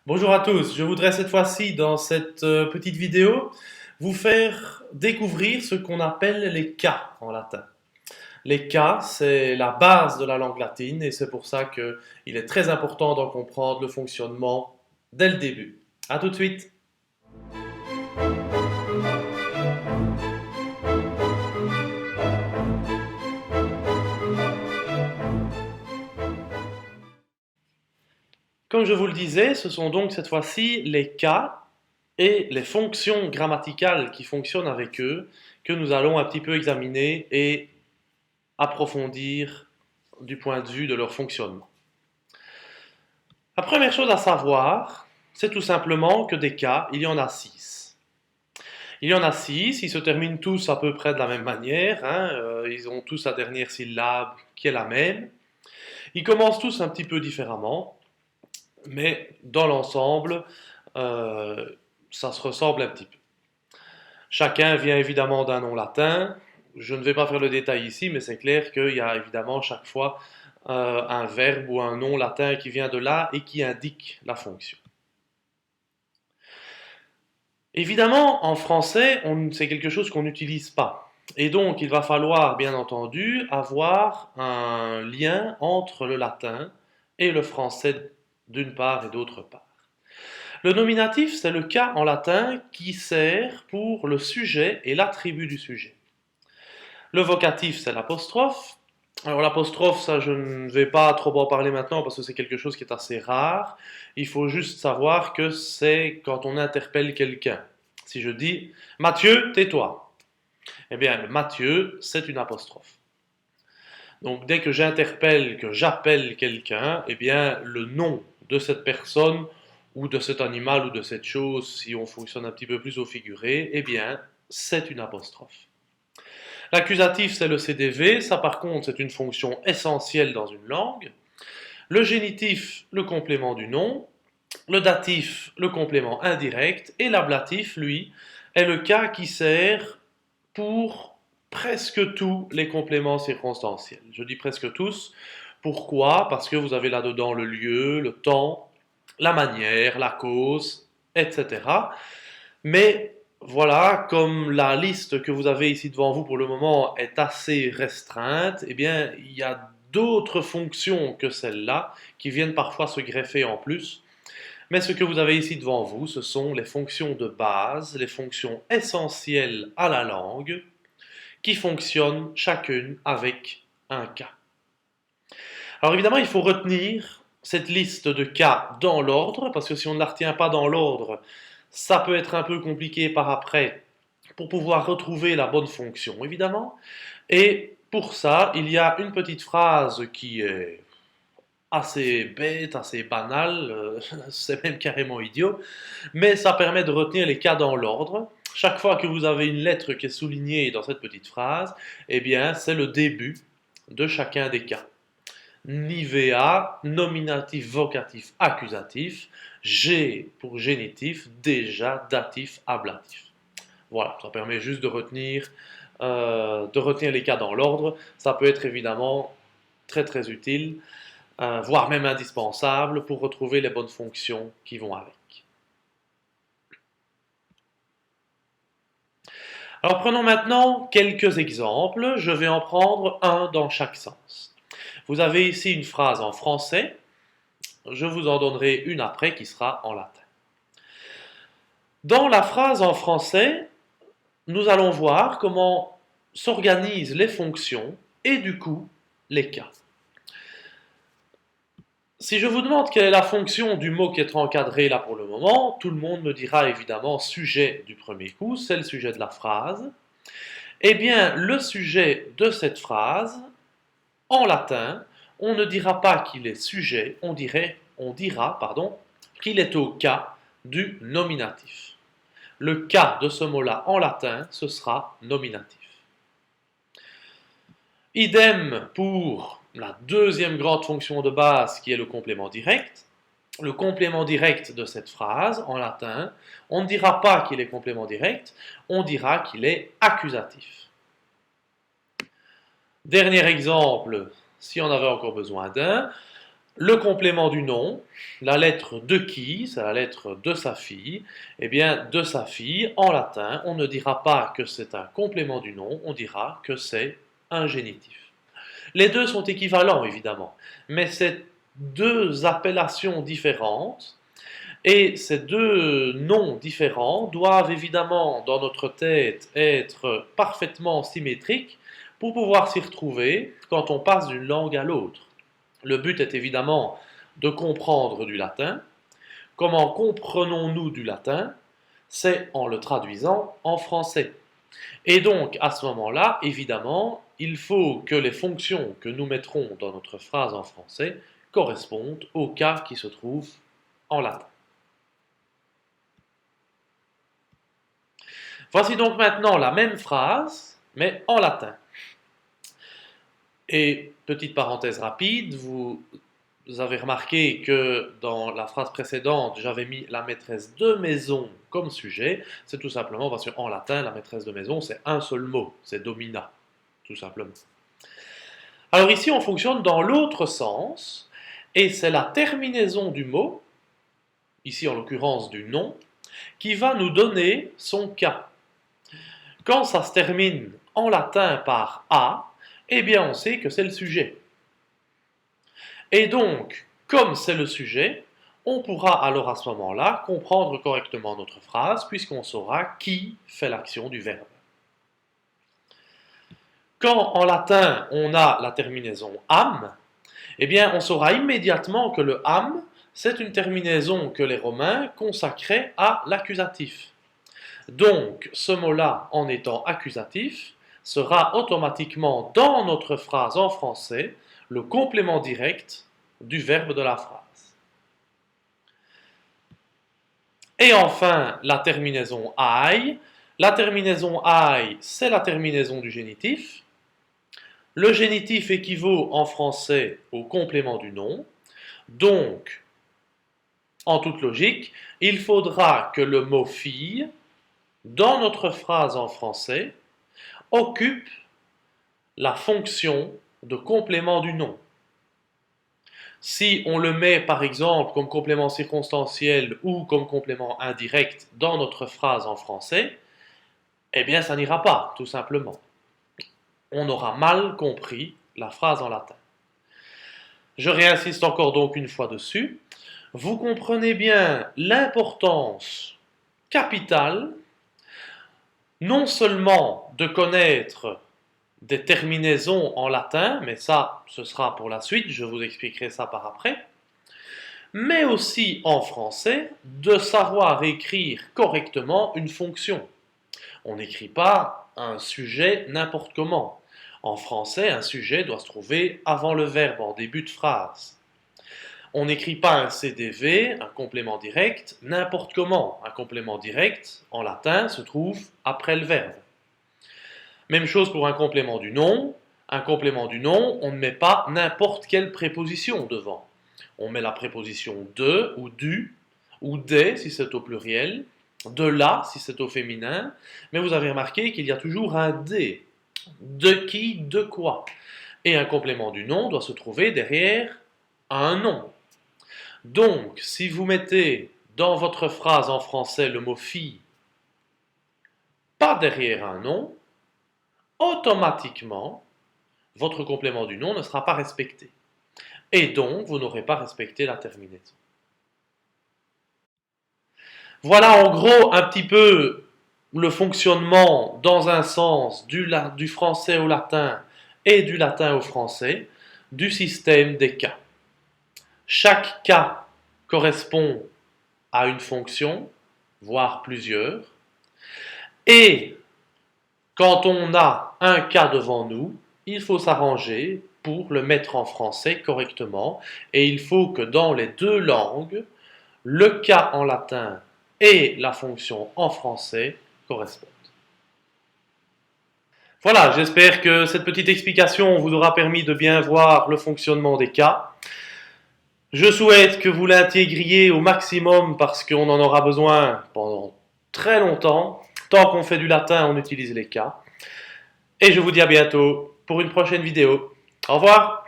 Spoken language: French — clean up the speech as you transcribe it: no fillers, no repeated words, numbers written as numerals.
Bonjour à tous, je voudrais cette fois-ci, dans cette petite vidéo, vous faire découvrir ce qu'on appelle les cas en latin. Les cas, c'est la base de la langue latine et c'est pour ça qu'il est très important d'en comprendre le fonctionnement dès le début. A tout de suite. Comme je vous le disais, ce sont donc cette fois-ci les cas et les fonctions grammaticales qui fonctionnent avec eux que nous allons un petit peu examiner et approfondir du point de vue de leur fonctionnement. La première chose à savoir, c'est tout simplement que des cas, il y en a 6. Il y en a 6, ils se terminent tous à peu près de la même manière, hein, ils ont tous la dernière syllabe qui est la même. Ils commencent tous un petit peu différemment, mais dans l'ensemble, euh, ça se ressemble un petit peu. Chacun vient évidemment d'un nom latin. Je ne vais pas faire le détail ici, mais c'est clair qu'il y a évidemment chaque fois un verbe ou un nom latin qui vient de là et qui indique la fonction. Évidemment, en français, c'est quelque chose qu'on n'utilise pas. Et donc, il va falloir, bien entendu, avoir un lien entre le latin et le français d'une part et d'autre part. Le nominatif, c'est le cas en latin qui sert pour le sujet et l'attribut du sujet. Le vocatif, c'est l'apostrophe. Alors l'apostrophe, ça je ne vais pas trop en parler maintenant parce que c'est quelque chose qui est assez rare. Il faut juste savoir que c'est quand on interpelle quelqu'un. Si je dis Mathieu, tais-toi, eh bien le Mathieu, c'est une apostrophe. Donc dès que j'interpelle, que j'appelle quelqu'un, eh bien le nom de cette personne ou de cet animal ou de cette chose, si on fonctionne un petit peu plus au figuré, eh bien c'est une apostrophe. L'accusatif, c'est le CDV, ça par contre c'est une fonction essentielle dans une langue. Le génitif, le complément du nom. Le datif, le complément indirect. Et l'ablatif, lui, est le cas qui sert pour presque tous les compléments circonstanciels. Je dis presque tous. Pourquoi? Parce que vous avez là-dedans le lieu, le temps, la manière, la cause, etc. Mais voilà, comme la liste que vous avez ici devant vous pour le moment est assez restreinte, eh bien, il y a d'autres fonctions que celles-là qui viennent parfois se greffer en plus. Mais ce que vous avez ici devant vous, ce sont les fonctions de base, les fonctions essentielles à la langue, qui fonctionnent chacune avec un cas. Alors évidemment, il faut retenir cette liste de cas dans l'ordre, parce que si on ne la retient pas dans l'ordre, ça peut être un peu compliqué par après pour pouvoir retrouver la bonne fonction, évidemment. Et pour ça, il y a une petite phrase qui est assez bête, assez banale, c'est même carrément idiot, mais ça permet de retenir les cas dans l'ordre. Chaque fois que vous avez une lettre qui est soulignée dans cette petite phrase, eh bien, c'est le début de chacun des cas. Nivea, nominatif, vocatif, accusatif, G pour génitif, déjà, datif, ablatif. Voilà, ça permet juste de retenir les cas dans l'ordre. Ça peut être évidemment très très utile, voire même indispensable pour retrouver les bonnes fonctions qui vont avec. Alors prenons maintenant quelques exemples. Je vais en prendre un dans chaque sens. Vous avez ici une phrase en français. Je vous en donnerai une après qui sera en latin. Dans la phrase en français, nous allons voir comment s'organisent les fonctions et du coup les cas. Si je vous demande quelle est la fonction du mot qui est encadré là pour le moment, tout le monde me dira évidemment sujet du premier coup, c'est le sujet de la phrase. Eh bien, le sujet de cette phrase, en latin, on ne dira pas qu'il est sujet, on dira qu'il est au cas du nominatif. Le cas de ce mot-là en latin, ce sera nominatif. Idem pour la deuxième grande fonction de base qui est le complément direct. Le complément direct de cette phrase en latin, on ne dira pas qu'il est complément direct, on dira qu'il est accusatif. Dernier exemple, si on avait encore besoin d'un, Le complément du nom, la lettre de qui, c'est la lettre de sa fille, eh bien de sa fille, en latin, on ne dira pas que c'est un complément du nom, on dira que c'est un génitif. Les deux sont équivalents évidemment, mais c'est deux appellations différentes et ces deux noms différents doivent évidemment dans notre tête être parfaitement symétriques pour pouvoir s'y retrouver quand on passe d'une langue à l'autre. Le but est évidemment de comprendre du latin. Comment comprenons-nous du latin? C'est en le traduisant en français. Et donc, à ce moment-là, évidemment, il faut que les fonctions que nous mettrons dans notre phrase en français correspondent au cas qui se trouve en latin. Voici donc maintenant la même phrase, mais en latin. Et petite parenthèse rapide, vous avez remarqué que dans la phrase précédente, j'avais mis la maîtresse de maison comme sujet. C'est tout simplement parce qu'en latin, la maîtresse de maison, c'est un seul mot, c'est domina, tout simplement. Alors ici, on fonctionne dans l'autre sens, et c'est la terminaison du mot, ici en l'occurrence du nom, qui va nous donner son cas. Quand ça se termine en latin par a, eh bien on sait que c'est le sujet. Et donc, comme c'est le sujet, on pourra alors à ce moment-là comprendre correctement notre phrase puisqu'on saura qui fait l'action du verbe. Quand en latin on a la terminaison am, eh bien on saura immédiatement que le am, c'est une terminaison que les Romains consacraient à l'accusatif. Donc ce mot-là, en étant accusatif, sera automatiquement dans notre phrase en français le complément direct du verbe de la phrase. Et enfin, la terminaison ai. La terminaison ai, c'est la terminaison du génitif. Le génitif équivaut en français au complément du nom. Donc, en toute logique, il faudra que le mot fille, dans notre phrase en français, occupe la fonction de complément du nom. Si on le met par exemple comme complément circonstanciel ou comme complément indirect dans notre phrase en français, eh bien ça n'ira pas, tout simplement. On aura mal compris la phrase en latin. Je réinsiste encore donc une fois dessus. Vous comprenez bien l'importance capitale, non seulement de connaître des terminaisons en latin, mais ça, ce sera pour la suite, je vous expliquerai ça par après, mais aussi en français, de savoir écrire correctement une fonction. On n'écrit pas un sujet n'importe comment. En français, un sujet doit se trouver avant le verbe, en début de phrase. On n'écrit pas un CDV, un complément direct, n'importe comment. Un complément direct, en latin, se trouve après le verbe. Même chose pour un complément du nom. Un complément du nom, on ne met pas n'importe quelle préposition devant. On met la préposition de ou du ou des si c'est au pluriel, de la si c'est au féminin, mais vous avez remarqué qu'il y a toujours un des. De qui, de quoi. Et un complément du nom doit se trouver derrière un nom. Donc, si vous mettez dans votre phrase en français le mot fille, pas derrière un nom, automatiquement, votre complément du nom ne sera pas respecté. Et donc, vous n'aurez pas respecté la terminaison. Voilà en gros un petit peu le fonctionnement dans un sens du français au latin et du latin au français du système des cas. Chaque cas correspond à une fonction, voire plusieurs, et quand on a un cas devant nous, il faut s'arranger pour le mettre en français correctement, et il faut que dans les deux langues, le cas en latin et la fonction en français correspondent. Voilà, j'espère que cette petite explication vous aura permis de bien voir le fonctionnement des cas. Je souhaite que vous l'intégriez au maximum parce qu'on en aura besoin pendant très longtemps. Tant qu'on fait du latin, on utilise les cas. Et je vous dis à bientôt pour une prochaine vidéo. Au revoir!